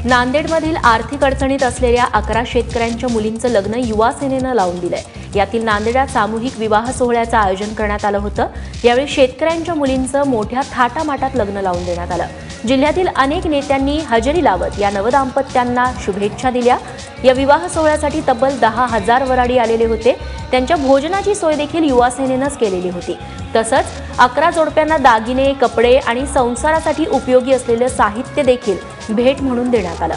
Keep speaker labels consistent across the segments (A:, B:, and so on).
A: नांदेडमधील आर्थिक अडचणीत असलेल्या 11 शेतकऱ्यांच्या मुलींचं लग्न युवा सेनेनं लावून दिलंय। यातील नांदेडात सामूहिक विवाह सोहळ्याचं आयोजन करण्यात आलं होतं। यावेळी शेतकऱ्यांच्या मुलींचं मोठ्या थाटामाटात लग्न लावून देण्यात आलं। जिल्ह्यातील अनेक नेत्यांनी हजेरी लावत या नवदाम्पत्यांना शुभेच्छा दिल्या। या विवाह सोहळ्यासाठी तब्बल 10,000 वराडी आलेले होते। त्यांच्या भोजनाची सोय देखील युवा सेनेनंच केलेली होती। तसंच 11 जोडप्यांना दागिने, कपडे आणि संसारासाठी उपयोगी असलेले साहित्य देखील भेट म्हणून देण्यात आलं।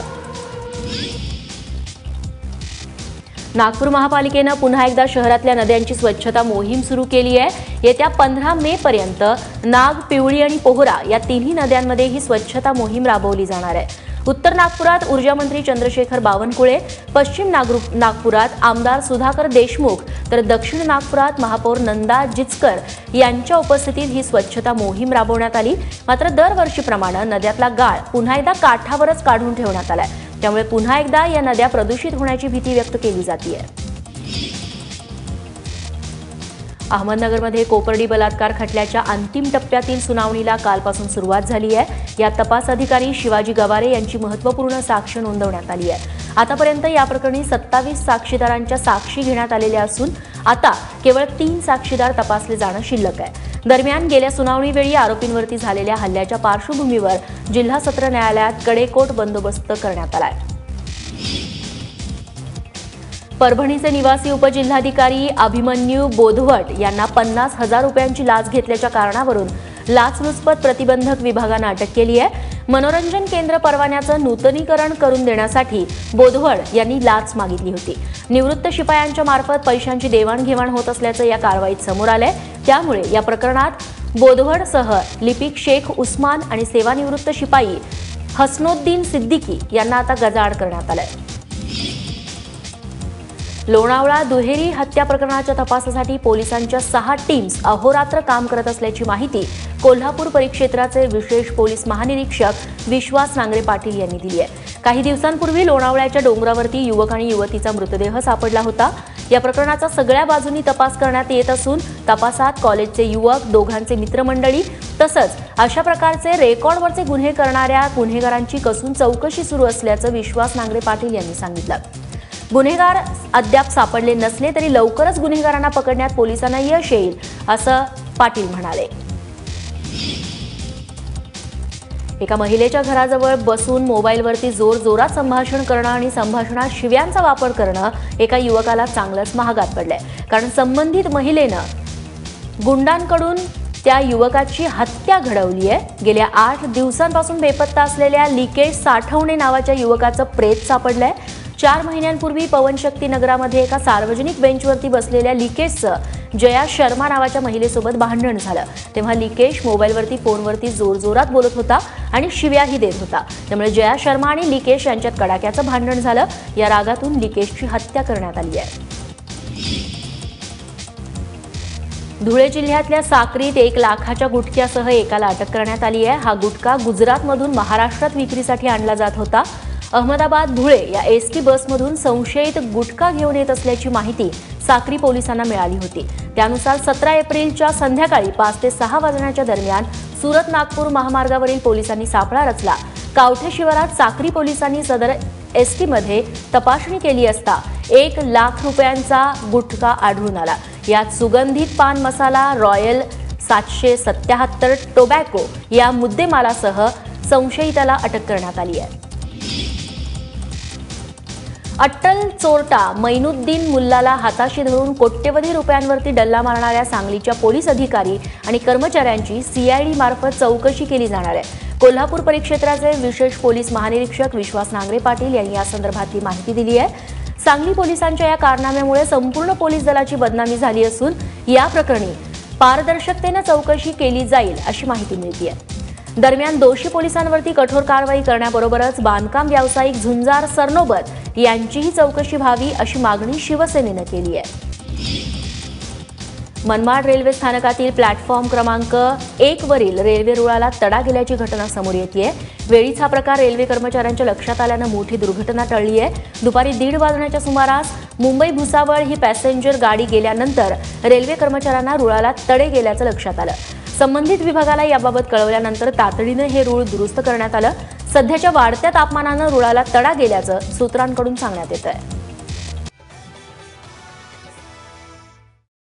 A: नागपूर महापालिकेनं पुन्हा एकदा शहरातल्या नद्यांची स्वच्छता मोहीम सुरू केली आहे। येत्या 15 मे पर्यंत नाग, पिवळी आणि पोहरा या तिन्ही नद्यांमध्ये ही स्वच्छता मोहीम राबवली जाणार आहे। उत्तर नागपुरात ऊर्जा मंत्री चंद्रशेखर बावनकुळे, पश्चिम नागपुरात आमदार सुधाकर देशमुख तर दक्षिण नागपुरात महापौर नंदा जिचकर यांच्या उपस्थितीत ही स्वच्छता मोहीम राबवण्यात आली। मात्र दरवर्षीप्रमाणे नद्यातला गाळ पुन्हा एकदा काठावरच काढून ठेवण्यात आलाय। त्यामुळे पुन्हा एकदा या नद्या प्रदूषित होण्याची भीती व्यक्त केली जाते। अहमदनगरमध्ये कोपर्डी बलात्कार खटल्याच्या अंतिम टप्प्यातील सुनावणीला कालपासून सुरुवात झाली आहे। या तपास अधिकारी शिवाजी गवारे यांची महत्त्वपूर्ण साक्ष नोंदवण्यात आली आहे। आतापर्यंत या प्रकरणी 27 साक्षीदारांच्या साक्षी घेण्यात आलेल्या असून आता केवळ 3 साक्षीदार तपासले जाणं शिल्लक आहे। दरम्यान गेल्या सुनावणीवेळी आरोपींवरती झालेल्या हल्ल्याच्या पार्श्वभूमीवर जिल्हा सत्र न्यायालयात कडेकोट बंदोबस्त करण्यात आलाय। परभणीचे निवासी उपजिल्हाधिकारी अभिमन्यू बोधवट यांना 50,000 रुपयांची लाच घेतल्याच्या कारणावरून लाचलुचपत प्रतिबंधक विभागानं अटक केली आहे। मनोरंजन केंद्र परवान्याचं नूतनीकरण करून देण्यासाठी बोधवट यांनी लाच मागितली होती। निवृत्त शिपायांच्या मार्फत पैशांची देवाणघेवाण होत असल्याचं या कारवाईत समोर आलंय। त्यामुळे या प्रकरणात बोधवटसह लिपिक शेख उस्मान आणि सेवानिवृत्त शिपाई हसनोद्दीन सिद्दीकी यांना आता गजाआड करण्यात आलंय। लोणावळा दुहेरी हत्या प्रकरणाच्या तपासासाठी पोलिसांच्या 6 टीम्स अहोरात्र काम करत असल्याची माहिती कोल्हापूर परिक्षेत्राचे विशेष पोलीस महानिरीक्षक विश्वास नांगरे पाटील यांनी दिली आहे। काही दिवसांपूर्वी लोणावळ्याच्या डोंगरावरती युवक आणि युवतीचा मृतदेह सापडला होता। या प्रकरणाचा सगळ्या बाजूंनी तपास करण्यात येत असून तपासात कॉलेजचे युवक, दोघांचे मित्रमंडळी तसंच अशा प्रकारचे रेकॉर्डवरचे गुन्हे करणाऱ्या गुन्हेगारांची कसून चौकशी सुरू असल्याचं विश्वास नांगरे पाटील यांनी सांगितलं। गुन्हेगार अद्याप सापडले नसले तरी लवकरच गुन्हेगारांना पकडण्यात पोलिसांना यश येईल असं पाटील म्हणाले। एका महिलेच्या घराजवळ बसून मोबाईलवरती जोरजोरात संभाषण करणं आणि संभाषणात शिव्यांचा वापर करणं एका युवकाला चांगलंच महागात पडलंय। कारण संबंधित महिलेनं गुंडांकडून त्या युवकाची हत्या घडवली आहे। गेल्या 8 दिवसांपासून बेपत्ता असलेल्या लिकेश साठवणे नावाच्या युवकाचं प्रेत सापडलंय। 4 महिन्यांपूर्वी पवनशक्ती नगरामध्ये एका सार्वजनिक बेंचवरती बसलेल्या लिकेशचं जया शर्मा नावाच्या महिलेसोबत भांडण झालं। तेव्हा लिकेश मोबाईलवरती फोनवरती जोरजोरात बोलत होता आणि शिव्याही देत होता। त्यामुळे जया शर्मा आणि लिकेश यांच्यात कडाक्याचं भांडण झालं। या रागातून लिकेशची हत्या करण्यात आली आहे। धुळे जिल्ह्यातल्या साक्रीत 1 लाखाच्या गुटख्यासह एकाला अटक करण्यात आली आहे। हा गुटखा गुजरातमधून महाराष्ट्रात विक्रीसाठी आणला जात होता। अहमदाबाद धुळे या एसटी बसमधून संशयित गुटखा घेऊन येत असल्याची माहिती साक्री पोलिसांना मिळाली होती। त्यानुसार 17 एप्रिलच्या संध्याकाळी 5 ते 6 वाजण्याच्या दरम्यान सुरत नागपूर महामार्गावरील पोलिसांनी सापळा रचला। कावठे शिवारात साक्री पोलिसांनी सदर एसटीमध्ये तपासणी केली असता 1 लाख रुपयांचा गुटखा आढळून आला। यात सुगंधित पान मसाला, रॉयल 777 टोबॅको या मुद्देमालासह संशयिताला अटक करण्यात आली आहे। अट्टल चोरटा मैनुद्दीन मुल्लाला हाताशी धरून कोट्यवधी रुपयांवरती डल्ला मारणाऱ्या सांगलीच्या पोलीस अधिकारी आणि कर्मचाऱ्यांची सीआयडी मार्फत चौकशी केली जाणार आहे। कोल्हापूर परिक्षेत्राचे विशेष पोलीस महानिरीक्षक विश्वास नांगरे पाटील यांनी या संदर्भातली माहिती दिली आहे। सांगली पोलिसांच्या या कारनाम्यामुळे संपूर्ण पोलीस दलाची बदनामी झाली असून या प्रकरणी पारदर्शकतेने चौकशी केली जाईल अशी माहिती मिळते आहे। दरम्यान दोषी पोलिसांवरती कठोर कारवाई करण्याबरोबरच बांधकाम व्यावसायिक झुंजार सरनोबत यांचीही चौकशी व्हावी अशी मागणी शिवसेनेनं केली आहे। मनमाड रेल्वे स्थानकातील प्लॅटफॉर्म क्रमांक 1 वरील रेल्वे रुळाला तडा गेल्याची घटना समोर येतेय। वेळीच हा प्रकार रेल्वे कर्मचाऱ्यांच्या लक्षात आल्यानं मोठी दुर्घटना टळली आहे। दुपारी 1:30 वाजण्याच्या सुमारास मुंबई भुसावळ ही पॅसेंजर गाडी गेल्यानंतर रेल्वे कर्मचाऱ्यांना रुळाला तडे गेल्याचं लक्षात आलं। संबंधित विभागाला याबाबत कळवल्यानंतर तातडीने हे रूळ दुरुस्त करण्यात आलं। सध्याच्या वाढत्या तापमानानं रुळाला तडा गेल्याचं सूत्रांकडून सांगण्यात येत आहे.